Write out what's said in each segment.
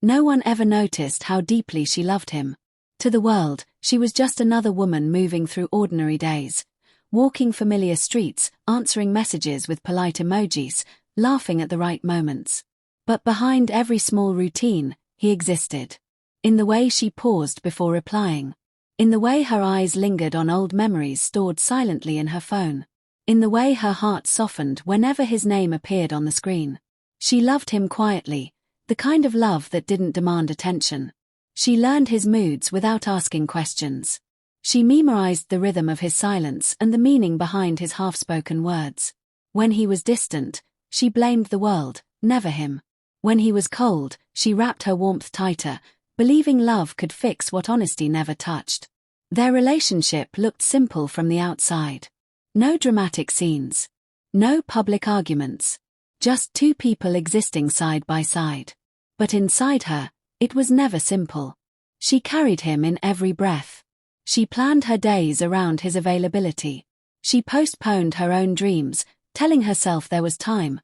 No one ever noticed how deeply she loved him. To the world, she was just another woman moving through ordinary days, walking familiar streets, answering messages with polite emojis, laughing at the right moments. But behind every small routine, he existed. In the way she paused before replying. In the way her eyes lingered on old memories stored silently in her phone. In the way her heart softened whenever his name appeared on the screen. She loved him quietly, the kind of love that didn't demand attention. She learned his moods without asking questions. She memorized the rhythm of his silence and the meaning behind his half-spoken words. When he was distant, she blamed the world, never him. When he was cold, she wrapped her warmth tighter, believing love could fix what honesty never touched. Their relationship looked simple from the outside. No dramatic scenes. No public arguments. Just two people existing side by side. But inside her, it was never simple. She carried him in every breath. She planned her days around his availability. She postponed her own dreams, telling herself there was time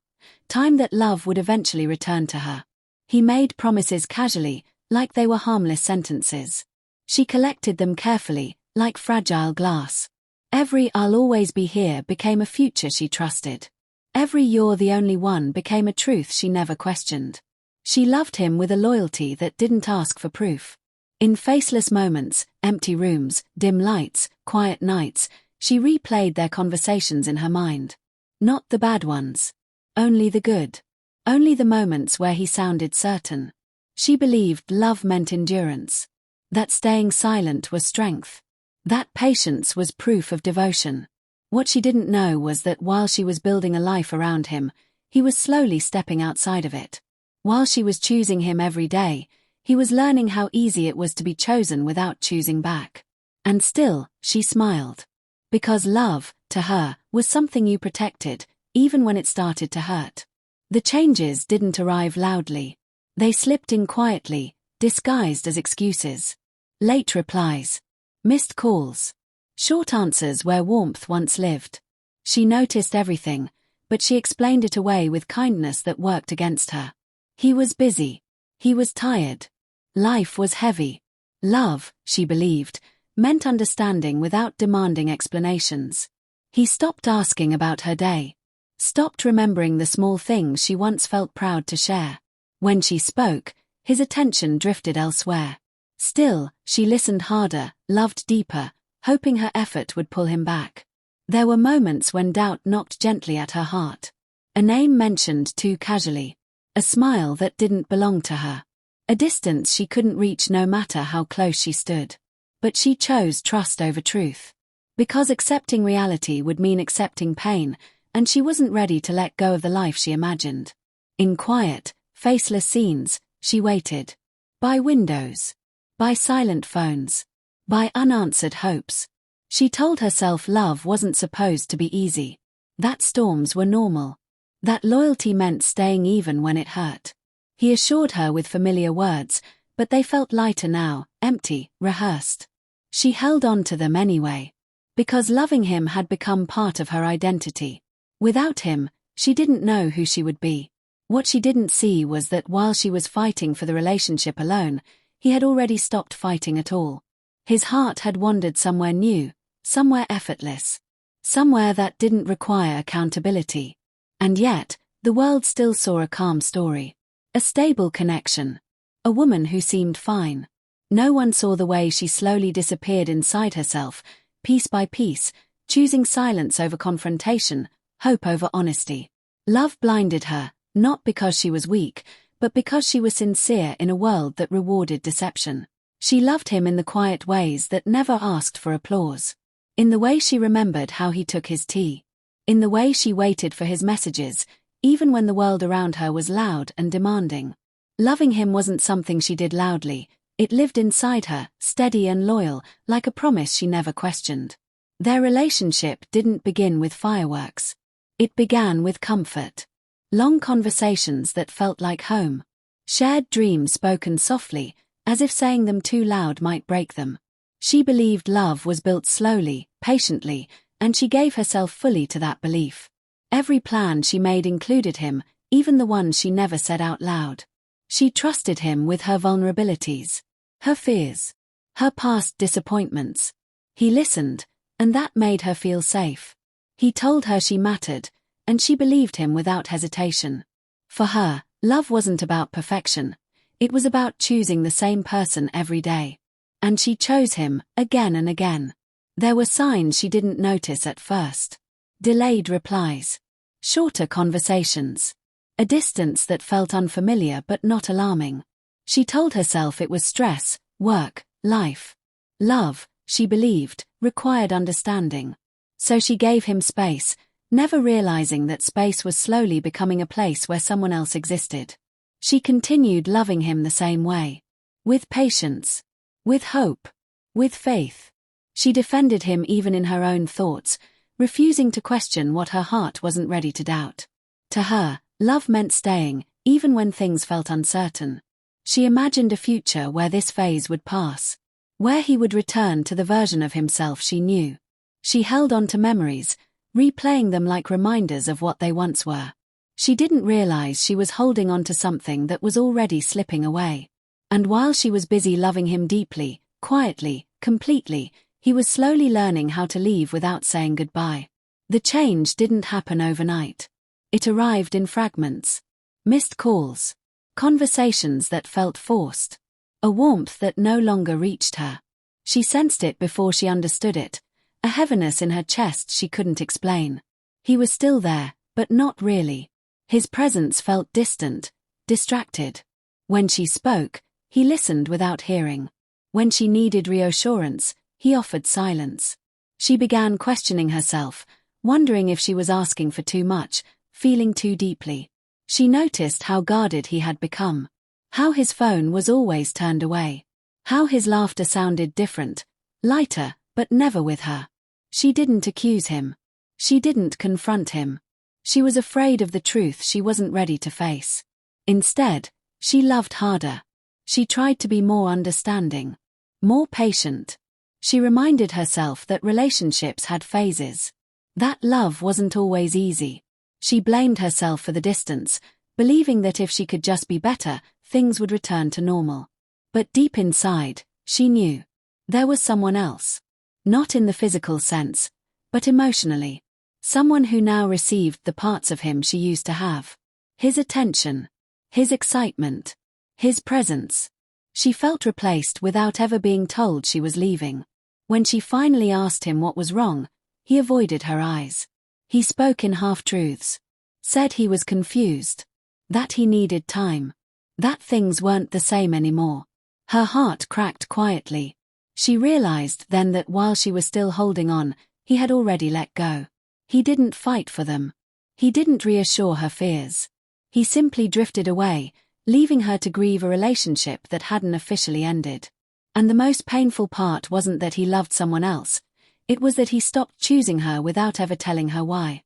that love would eventually return to her. He made promises casually, like they were harmless sentences. She collected them carefully, like fragile glass. Every "I'll always be here" became a future she trusted. Every "you're the only one" became a truth she never questioned. She loved him with a loyalty that didn't ask for proof. In faceless moments, empty rooms, dim lights, quiet nights, she replayed their conversations in her mind. Not the bad ones. Only the good. Only the moments where he sounded certain. She believed love meant endurance. That staying silent was strength. That patience was proof of devotion. What she didn't know was that while she was building a life around him, he was slowly stepping outside of it. While she was choosing him every day, he was learning how easy it was to be chosen without choosing back. And still, she smiled. Because love, to her, was something you protected, even when it started to hurt. The changes didn't arrive loudly. They slipped in quietly, disguised as excuses. Late replies. Missed calls. Short answers where warmth once lived. She noticed everything, but she explained it away with kindness that worked against her. He was busy. He was tired. Life was heavy. Love, she believed, meant understanding without demanding explanations. He stopped asking about her day. Stopped remembering the small things she once felt proud to share. When she spoke, his attention drifted elsewhere. Still, she listened harder, loved deeper, hoping her effort would pull him back. There were moments when doubt knocked gently at her heart. A name mentioned too casually. A smile that didn't belong to her. A distance she couldn't reach no matter how close she stood. But she chose trust over truth. Because accepting reality would mean accepting pain, and she wasn't ready to let go of the life she imagined. In quiet, faceless scenes, she waited. By windows. By silent phones. By unanswered hopes. She told herself love wasn't supposed to be easy. That storms were normal. That loyalty meant staying even when it hurt. He assured her with familiar words, but they felt lighter now, empty, rehearsed. She held on to them anyway. Because loving him had become part of her identity. Without him, she didn't know who she would be. What she didn't see was that while she was fighting for the relationship alone, he had already stopped fighting at all. His heart had wandered somewhere new, somewhere effortless. Somewhere that didn't require accountability. And yet, the world still saw a calm story. A stable connection. A woman who seemed fine. No one saw the way she slowly disappeared inside herself, piece by piece, choosing silence over confrontation, hope over honesty. Love blinded her, not because she was weak, but because she was sincere in a world that rewarded deception. She loved him in the quiet ways that never asked for applause. In the way she remembered how he took his tea. In the way she waited for his messages, even when the world around her was loud and demanding. Loving him wasn't something she did loudly, it lived inside her, steady and loyal, like a promise she never questioned. Their relationship didn't begin with fireworks. It began with comfort. Long conversations that felt like home. Shared dreams spoken softly, as if saying them too loud might break them. She believed love was built slowly, patiently, and she gave herself fully to that belief. Every plan she made included him, even the ones she never said out loud. She trusted him with her vulnerabilities, her fears, her past disappointments. He listened, and that made her feel safe. He told her she mattered, and she believed him without hesitation. For her, love wasn't about perfection. It was about choosing the same person every day. And she chose him, again and again. There were signs she didn't notice at first. Delayed replies. Shorter conversations. A distance that felt unfamiliar but not alarming. She told herself it was stress, work, life. Love, she believed, required understanding. So she gave him space, never realizing that space was slowly becoming a place where someone else existed. She continued loving him the same way. With patience. With hope. With faith. She defended him even in her own thoughts, refusing to question what her heart wasn't ready to doubt. To her, love meant staying, even when things felt uncertain. She imagined a future where this phase would pass, where he would return to the version of himself she knew. She held on to memories, replaying them like reminders of what they once were. She didn't realize she was holding on to something that was already slipping away. And while she was busy loving him deeply, quietly, completely, he was slowly learning how to leave without saying goodbye. The change didn't happen overnight. It arrived in fragments. Missed calls. Conversations that felt forced. A warmth that no longer reached her. She sensed it before she understood it, a heaviness in her chest she couldn't explain. He was still there, but not really. His presence felt distant, distracted. When she spoke, he listened without hearing. When she needed reassurance, he offered silence. She began questioning herself, wondering if she was asking for too much, feeling too deeply. She noticed how guarded he had become. How his phone was always turned away. How his laughter sounded different, lighter, but never with her. She didn't accuse him. She didn't confront him. She was afraid of the truth she wasn't ready to face. Instead, she loved harder. She tried to be more understanding, more patient. She reminded herself that relationships had phases. That love wasn't always easy. She blamed herself for the distance, believing that if she could just be better, things would return to normal. But deep inside, she knew. There was someone else. Not in the physical sense, but emotionally. Someone who now received the parts of him she used to have. His attention. His excitement. His presence. She felt replaced without ever being told she was leaving. When she finally asked him what was wrong, he avoided her eyes. He spoke in half-truths. Said he was confused. That he needed time. That things weren't the same anymore. Her heart cracked quietly. She realized then that while she was still holding on, he had already let go. He didn't fight for them. He didn't reassure her fears. He simply drifted away, leaving her to grieve a relationship that hadn't officially ended. And the most painful part wasn't that he loved someone else. It was that he stopped choosing her without ever telling her why.